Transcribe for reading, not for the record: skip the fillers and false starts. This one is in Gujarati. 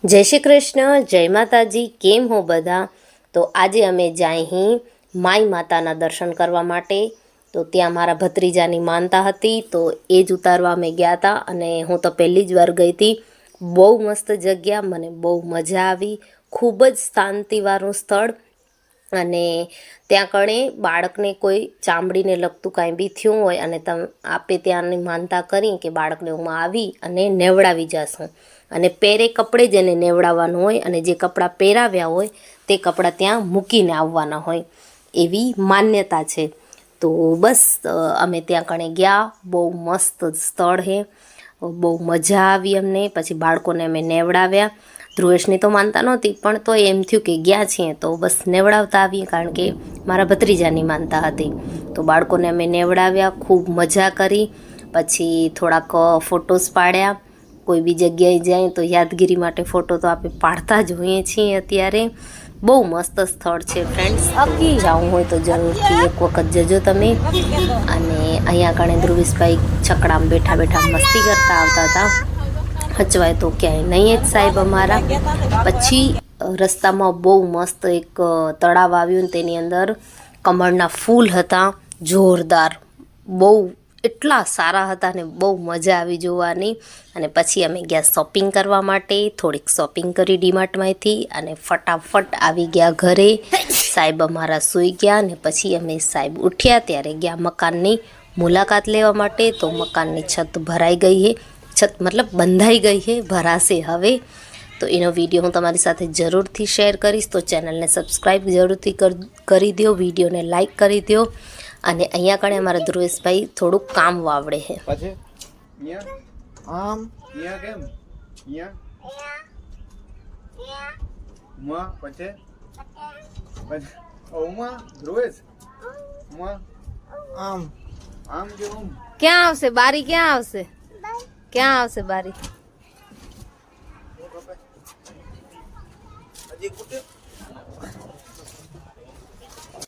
જય શ્રી કૃષ્ણ, જય માતાજી. કેમ હો બધા? તો આજે અમે જાય અહીં માઈ માતાના દર્શન કરવા માટે. તો ત્યાં મારા ભત્રીજાની માનતા હતી, તો એ જ ઉતારવા અમે ગયા હતા અને હું તો પહેલી જ વાર ગઈ હતી. બહુ મસ્ત જગ્યા, મને બહુ મજા આવી. ખૂબ જ શાંતિવાળું સ્થળ. અને ત્યાં કણે બાળકને કોઈ ચામડીને લગતું કાંઈ બી થયું હોય અને આપે ત્યાંની માનતા કરી કે બાળકને હું આવી અને નેવડાવી જશું. અને પહેરે કપડે જ એને નેવડાવવાનું હોય અને જે કપડાં પહેરાવ્યા હોય તે કપડાં ત્યાં મૂકીને આવવાના હોય, એવી માન્યતા છે. તો બસ અમે ત્યાં કણે ગયા. બહુ મસ્ત સ્થળ છે, બહુ મજા આવી અમને. પછી બાળકોને અમે નેવડાવ્યા. ધ્રુવેશની તો માનતા નહોતી, પણ તો એમ થયું કે ગયા છીએ તો બસ નેવડાવતા આવીએ, કારણ કે મારા ભત્રીજાની માનતા હતી. તો બાળકોને અમે નેવડાવ્યા, ખૂબ મજા કરી. પછી થોડાક ફોટોસ પાડ્યા. કોઈ બી જગ્યાએ જાય તો યાદગીરી માટે ફોટો તો આપણે પાડતા જ હોઈએ છીએ અત્યારે. બહુ મસ્ત સ્થળ છે ફ્રેન્ડ્સ. જવું હોય તો જરૂરથી એક વખત જજો તમે. અને અહીંયા કણે ધ્રુવેશભાઈ છકડામાં બેઠા બેઠા મસ્તી કરતા આવતા હતા. હચવાય તો ક્યાંય નહીં જ સાહેબ અમારા. પછી રસ્તામાં બહુ મસ્ત એક તળાવ આવ્યું ને તેની અંદર કમળના ફૂલ હતા, જોરદાર. બહુ એટલા સારા હતા ને બહુ મજા આવી જોવાની. અને પછી અમે ગયા શોપિંગ કરવા માટે. થોડીક શોપિંગ કરી ડીમાર્ટમાંથી અને ફટાફટ આવી ગયા ઘરે. સાહેબ અમારા સૂઈ ગયા ને પછી અમે સાહેબ ઉઠ્યા ત્યારે ગયા મકાનની મુલાકાત લેવા માટે. તો મકાનની છત ભરાઈ ગઈ છે, છત મતલબ બંધાઈ ગઈ છે, ભરાશે હવે. તો એનો વિડીયો હું તમારી સાથે જરૂરથી શેર કરીશ. તો ચેનલને સબસ્ક્રાઈબ જરૂરથી કરી દો, વિડીયોને લાઈક કરી દો. અને અહીંયા કણે અમારા ધ્રુવેશભાઈ થોડુંક કામ વાવડે છે. ક્યાં આવશે બારી? ક્યાં આવશે? ક્યાં આવશે બારી?